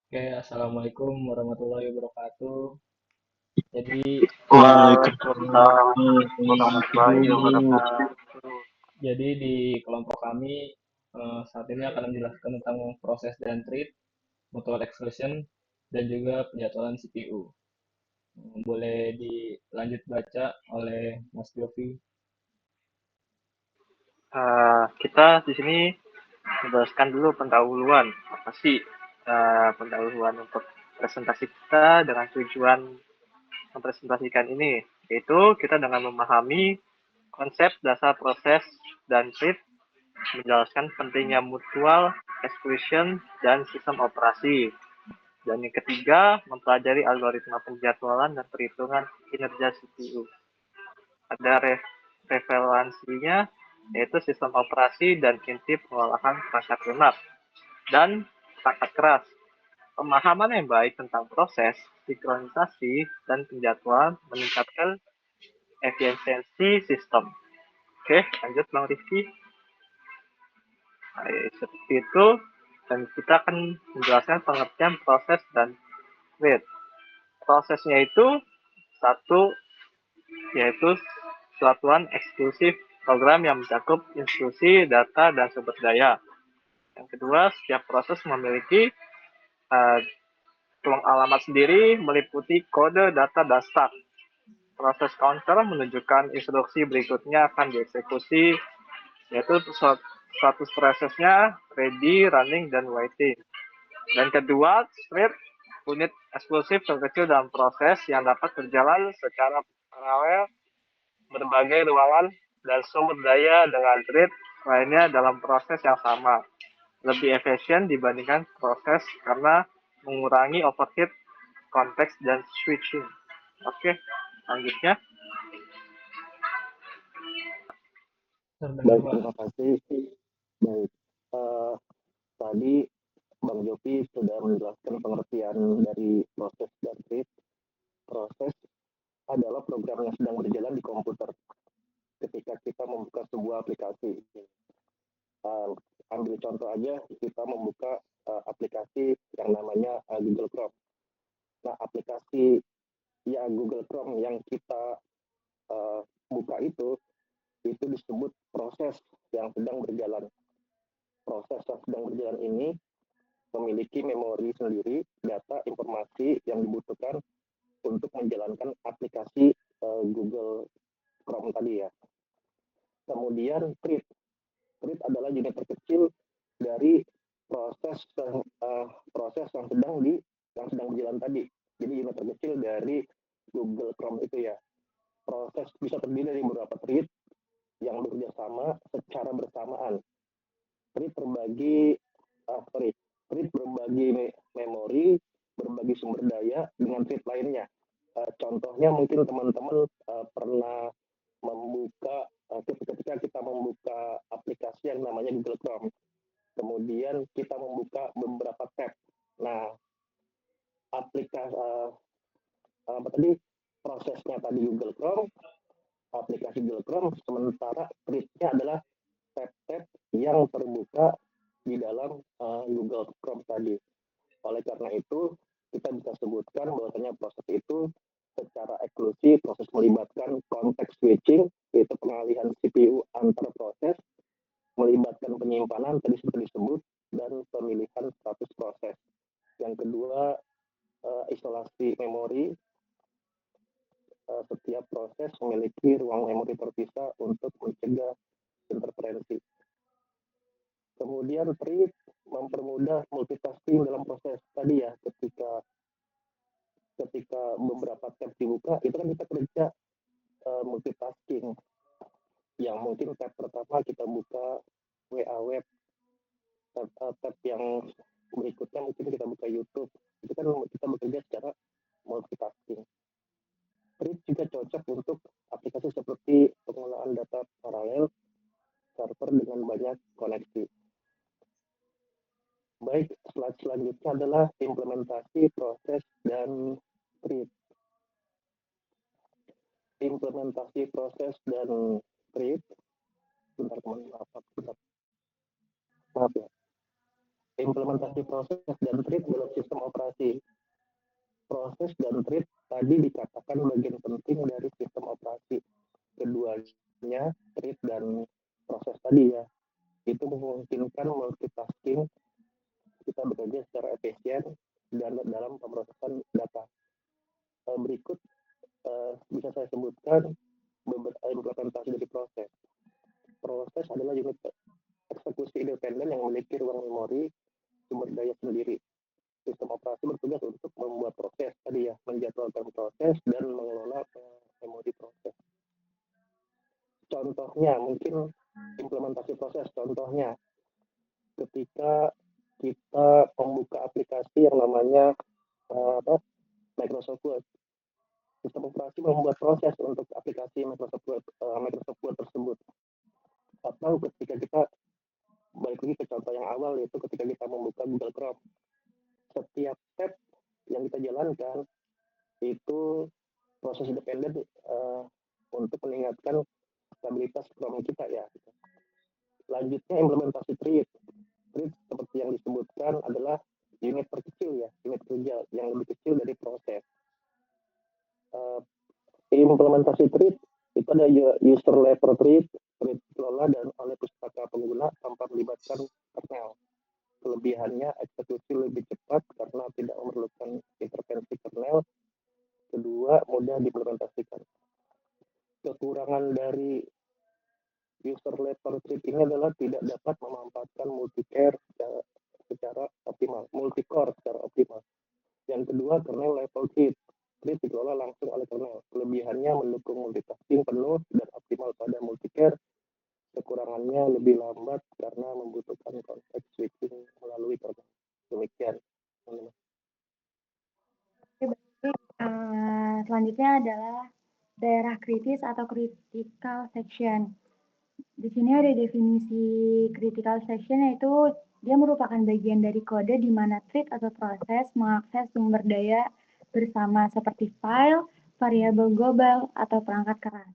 Oke, Assalamualaikum warahmatullahi wabarakatuh. Jadi, Waalaikumsalam eh, warahmatullahi wabarakatuh. di kelompok kami saat ini akan menjelaskan tentang proses dan treat, mutual exclusion, dan juga penjadwalan CPU. Boleh dilanjut baca oleh Mas Yofi. Kita di sini menjelaskan dulu pendahuluan. Apa sih pendahuluan untuk presentasi kita dengan tujuan mempresentasikan ini? Yaitu kita dengan memahami konsep dasar proses dan treat, menjelaskan pentingnya mutual exclusion dan sistem operasi. Dan yang ketiga, mempelajari algoritma penjadwalan dan perhitungan kinerja CPU. Ada referensinya, yaitu sistem operasi dan inti pengolahan perangkat lunak. Dan perangkat keras. Pemahaman yang baik tentang proses, sinkronisasi, dan penjadwalan meningkatkan efisiensi sistem. Oke, lanjut Bang Rizky. Nah, seperti itu, dan kita akan menjelaskan pengertian proses dan rate. Prosesnya itu satu, yaitu satuan eksklusif program yang mencakup instruksi, data, dan sumber daya. Yang kedua, setiap proses memiliki uh, ruang alamat sendiri meliputi kode, data, dan start. Proses counter menunjukkan instruksi berikutnya akan dieksekusi, yaitu status prosesnya ready, running, dan waiting. Dan kedua, thread unit eksklusif terkecil dalam proses yang dapat berjalan secara paralel berbagai ruangan dan sumber daya dengan thread lainnya dalam proses yang sama. Lebih efisien dibandingkan proses karena mengurangi overhead, konteks, dan switching. Oke, selanjutnya. Terdengar, Baik, Pak. terima kasih. Baik, eh, tadi Bang Jopi sudah menjelaskan pengertian dari proses dan treat. Proses adalah program yang sedang berjalan di komputer ketika kita membuka sebuah aplikasi. Uh, Ambil contoh aja, kita membuka aplikasi yang namanya Google Chrome. Nah, aplikasi Google Chrome yang kita buka itu disebut proses yang sedang berjalan. Proses yang sedang berjalan ini memiliki memori sendiri, data, informasi yang dibutuhkan untuk menjalankan aplikasi Google Chrome tadi ya. Kemudian treat adalah unit terkecil dari proses proses yang sedang berjalan tadi. Jadi unit terkecil dari Google Chrome itu ya. Proses bisa terdiri dari beberapa treat yang bekerja sama secara bersamaan. Treat berbagi memori, berbagi sumber daya dengan treat lainnya. Contohnya mungkin teman-teman pernah membuka ketika kita membuka aplikasi yang namanya Google Chrome. Kemudian kita membuka beberapa tab. Nah, aplikasi apa tadi prosesnya tadi Google Chrome, aplikasi Google Chrome, sementara treatnya adalah tab-tab yang terbuka di dalam Google Chrome tadi. Oleh karena itu, kita bisa sebutkan bahwasanya proses itu secara eksklusif proses melibatkan konteks switching, yaitu pengalihan CPU antar proses, melibatkan penyimpanan tadi seperti disebut, dan pemilihan status proses. Yang kedua, isolasi memori. Setiap proses memiliki ruang memori terpisah untuk mencegah interferensi. Kemudian treat mempermudah multitasking dalam proses tadi ya, ketika beberapa tab dibuka itu kan kita kerja multitasking. Yang mungkin tab pertama kita buka WA web, tab yang berikutnya mungkin kita buka YouTube. Itu kan kita bekerja secara multitasking. Treat juga cocok untuk aplikasi seperti pengolahan data paralel server dengan banyak koneksi. Baik, slide selanjutnya adalah implementasi proses dan treat. Implementasi proses dan treat. Bentar teman, maaf ya. implementasi proses dan treat dalam sistem operasi. Proses dan treat tadi dikatakan bagian penting dari sistem operasi. Keduanya, treat dan proses tadi ya, itu memungkinkan multitasking, kita bekerja secara efisien dan dalam pemrosesan data. Berikut bisa saya sebutkan beberapa implementasi dari proses. Proses adalah unit eksekusi independen yang memiliki ruang memori sumber daya sendiri. Sistem operasi bertugas untuk membuat proses tadi ya, menjadwalkan proses dan mengelola memori proses. Contohnya mungkin implementasi proses. Contohnya ketika kita membuka aplikasi yang namanya Microsoft Word. Sistem operasi membuat proses untuk aplikasi Microsoft Word tersebut. Atau ketika kita balik lagi ke contoh yang awal, yaitu ketika kita membuka Google Chrome, setiap tab yang kita jalankan itu proses independen untuk meningkatkan stabilitas Chrome kita ya. Lanjutnya implementasi treat. Treat seperti yang disebutkan adalah unit terkecil ya, unit kerja yang lebih kecil dari proses. Implementasi treat itu ada user level treat dikelola dan oleh pustaka pengguna tanpa melibatkan kernel. Kelebihannya eksekusi lebih cepat karena tidak memerlukan intervensi kernel. Kedua, mudah diimplementasikan. Kekurangan dari user level treat ini adalah tidak dapat memanfaatkan multi-core secara optimal. Yang kedua, kernel level treat dikelola langsung oleh kernel. Kelebihannya mendukung multitasking penuh dan optimal pada multi-core. Kekurangannya lebih lambat karena membutuhkan konteks switching melalui kernel. Demikian. Selanjutnya adalah daerah kritis atau critical section. Di sini ada definisi critical section, yaitu dia merupakan bagian dari kode di mana treat atau proses mengakses sumber daya bersama seperti file, variabel global, atau perangkat keras.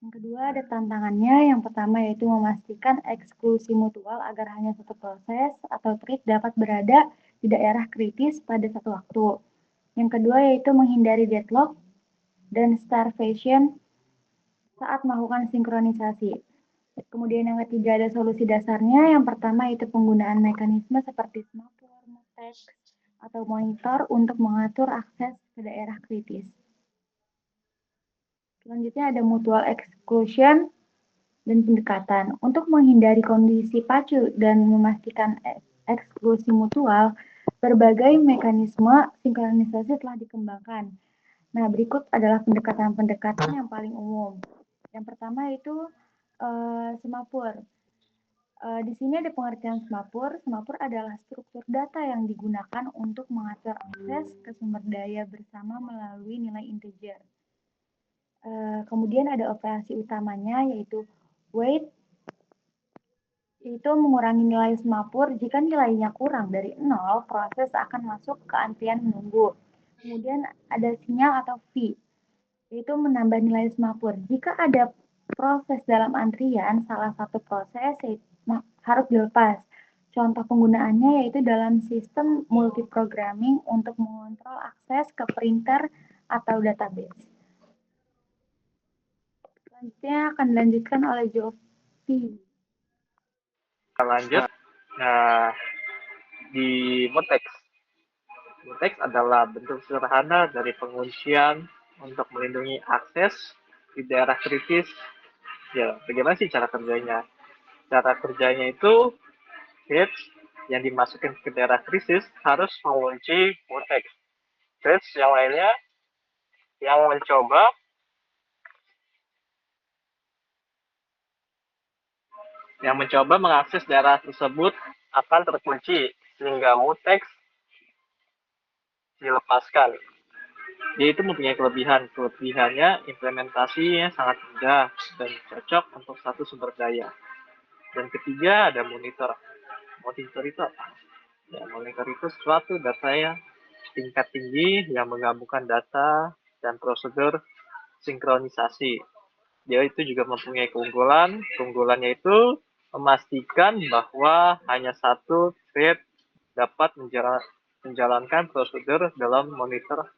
Yang kedua ada tantangannya. Yang pertama yaitu memastikan eksklusi mutual agar hanya satu proses atau treat dapat berada di daerah kritis pada satu waktu. Yang kedua yaitu menghindari deadlock dan starvation saat melakukan sinkronisasi. Kemudian yang ketiga ada solusi dasarnya. Yang pertama itu penggunaan mekanisme seperti Smapur, Mutex, atau monitor untuk mengatur akses ke daerah kritis. Selanjutnya ada mutual exclusion dan pendekatan. Untuk menghindari kondisi pacu dan memastikan eksklusi mutual, berbagai mekanisme sinkronisasi telah dikembangkan. Nah, berikut adalah pendekatan-pendekatan yang paling umum. Yang pertama itu semapur. Di sini ada pengertian semapur. Semapur adalah struktur data yang digunakan untuk mengatur akses ke sumber daya bersama melalui nilai integer. Kemudian ada operasi utamanya yaitu wait, itu mengurangi nilai semapur. Jika nilainya kurang dari 0, proses akan masuk ke antrian menunggu. Kemudian ada sinyal atau V, yaitu menambah nilai semapur. Jika ada proses dalam antrian, salah satu proses harus dilepas. Contoh penggunaannya yaitu dalam sistem multiprogramming untuk mengontrol akses ke printer atau database. Selanjutnya akan dilanjutkan oleh Jovi. Lanjut, nah, di Mutex. Mutex adalah bentuk sederhana dari penguncian untuk melindungi akses di daerah kritis. Ya, bagaimana sih cara kerjanya? Cara kerjanya itu threads yang dimasukkan ke daerah krisis harus mengunci mutex. Threads yang lainnya yang mencoba mengakses daerah tersebut akan terkunci sehingga mutex dilepaskan. Dia itu mempunyai kelebihan. Kelebihannya implementasinya sangat mudah dan cocok untuk satu sumber daya. Dan ketiga ada monitor. Monitor itu apa? Ya, monitor itu suatu data tingkat tinggi yang menggabungkan data dan prosedur sinkronisasi. Dia itu juga mempunyai keunggulan. Keunggulannya itu memastikan bahwa hanya satu thread dapat menjalankan prosedur dalam monitor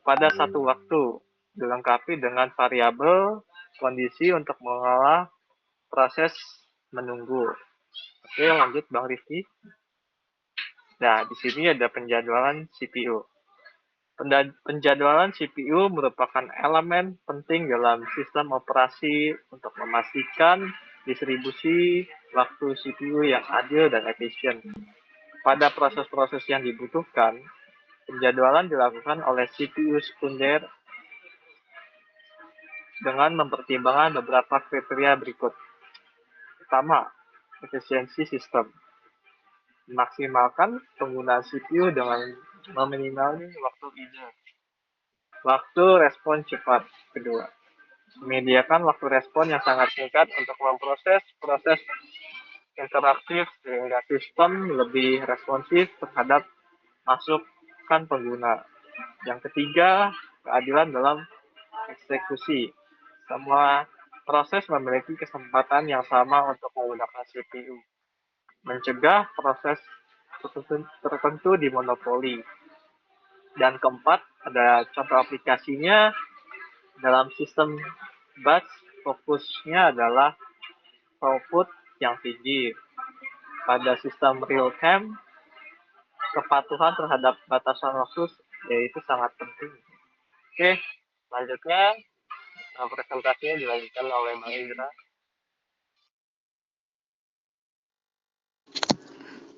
pada satu waktu, dilengkapi dengan variabel kondisi untuk mengolah proses menunggu. Oke, lanjut Bang Rifki. Nah, di sini ada penjadwalan CPU. Penjadwalan CPU merupakan elemen penting dalam sistem operasi untuk memastikan distribusi waktu CPU yang adil dan efisien. Pada proses-proses yang dibutuhkan, penjadwalan dilakukan oleh CPU sekunder dengan mempertimbangkan beberapa kriteria berikut. Pertama, efisiensi sistem. Memaksimalkan penggunaan CPU dengan meminimalkan waktu idle. Waktu respon cepat. Kedua, menyediakan waktu respon yang sangat singkat untuk memproses proses interaktif sehingga sistem lebih responsif terhadap masukan pengguna. Yang ketiga, keadilan dalam eksekusi. Semua proses memiliki kesempatan yang sama untuk menggunakan CPU. Mencegah proses tertentu dimonopoli. Dan keempat, ada contoh aplikasinya dalam sistem batch, fokusnya adalah output yang tinggi. Pada sistem real time, kepatuhan terhadap batasan waktu yaitu sangat penting. Oke, selanjutnya presentasinya dilanjutkan oleh Bang Indra.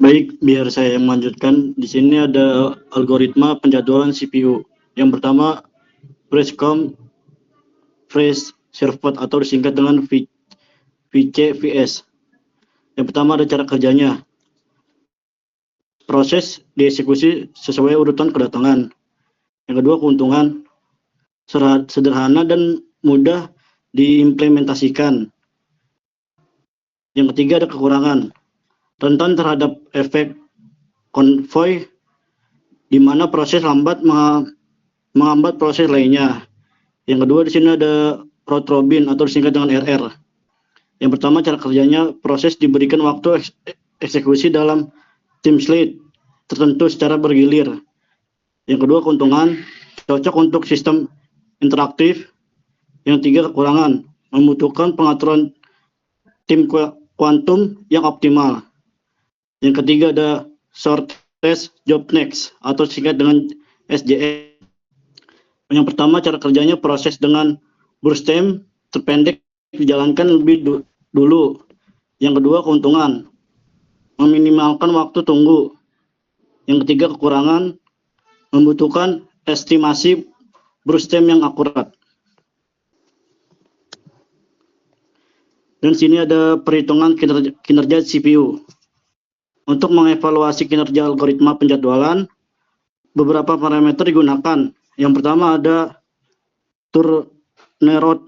Baik, biar saya yang melanjutkan. Di sini ada algoritma penjadwalan CPU. Yang pertama, Freshcom Fresh Servot atau disingkat dengan VCVS. Yang pertama ada cara kerjanya. Proses dieksekusi sesuai urutan kedatangan. Yang kedua, keuntungan. Sederhana dan mudah diimplementasikan. Yang ketiga ada kekurangan. Rentan terhadap efek konvoy di mana proses lambat menghambat proses lainnya. Yang kedua di sini ada round robin atau disingkat dengan RR. Yang pertama cara kerjanya, proses diberikan waktu eksekusi dalam time slate tertentu secara bergilir. Yang kedua keuntungan, cocok untuk sistem interaktif. Yang tiga kekurangan, membutuhkan pengaturan tim kuantum yang optimal. Yang ketiga ada short test job next atau disingkat dengan SJS. Yang pertama cara kerjanya, proses dengan burst time terpendek dijalankan lebih dulu. Yang kedua keuntungan, meminimalkan waktu tunggu. Yang ketiga kekurangan, membutuhkan estimasi burst time yang akurat. Dan sini ada perhitungan kinerja CPU. Untuk mengevaluasi kinerja algoritma penjadwalan, beberapa parameter digunakan. Yang pertama ada turnaround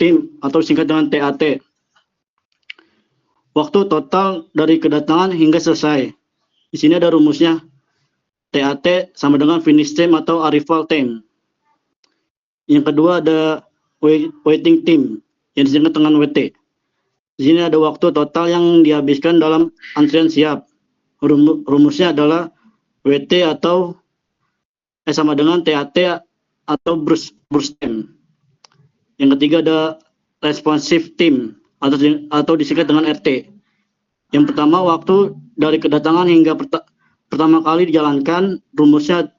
time atau singkat dengan TAT. Waktu total dari kedatangan hingga selesai. Di sini ada rumusnya. TAT sama dengan finish time atau arrival time. Yang kedua ada waiting time yang disingkat dengan WT. Di sini ada waktu total yang dihabiskan dalam antrian siap. Rumusnya adalah WT atau sama dengan TAT atau burst time. Yang ketiga ada responsive time atau disingkat dengan RT. Yang pertama waktu dari kedatangan hingga pertama kali dijalankan, rumusnya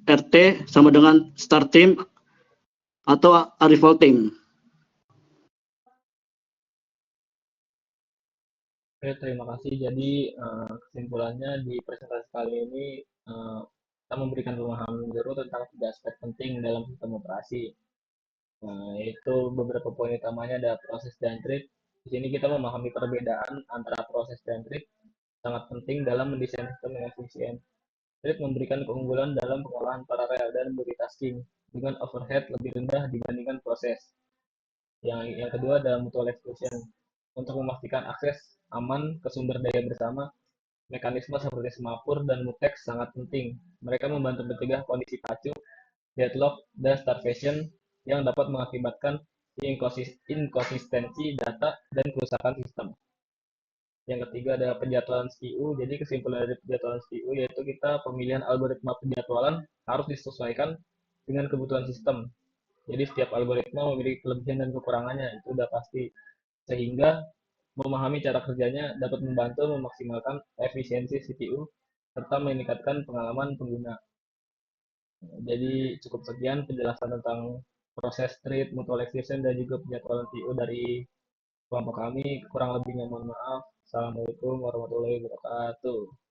RT sama dengan start time atau arrival time. Oke, terima kasih. Jadi kesimpulannya di presentasi kali ini kita memberikan pemahaman baru tentang 3 aspek penting dalam sistem operasi. Yaitu beberapa poin utamanya ada proses dan thread. Di sini kita memahami perbedaan antara proses dan thread sangat penting dalam mendesain sistem yang efisien. Thread memberikan keunggulan dalam pengolahan paralel dan multitasking dengan overhead lebih rendah dibandingkan proses. Yang kedua ada mutual exclusion. Untuk memastikan akses aman ke sumber daya bersama, mekanisme seperti semapur dan mutex sangat penting. Mereka membantu mencegah kondisi pacu, deadlock, dan starvation yang dapat mengakibatkan inkonsistensi data dan kerusakan sistem. Yang ketiga ada penjadwalan CPU. Jadi kesimpulan dari penjadwalan CPU yaitu kita pemilihan algoritma penjadwalan harus disesuaikan dengan kebutuhan sistem. Jadi setiap algoritma memiliki kelebihan dan kekurangannya, itu udah pasti. Sehingga memahami cara kerjanya dapat membantu memaksimalkan efisiensi CPU serta meningkatkan pengalaman pengguna. Jadi cukup sekian penjelasan tentang proses treat, mutual exclusion, dan juga penjadwalan TU dari kelompok kami. Kurang lebihnya mohon maaf. Assalamualaikum warahmatullahi wabarakatuh.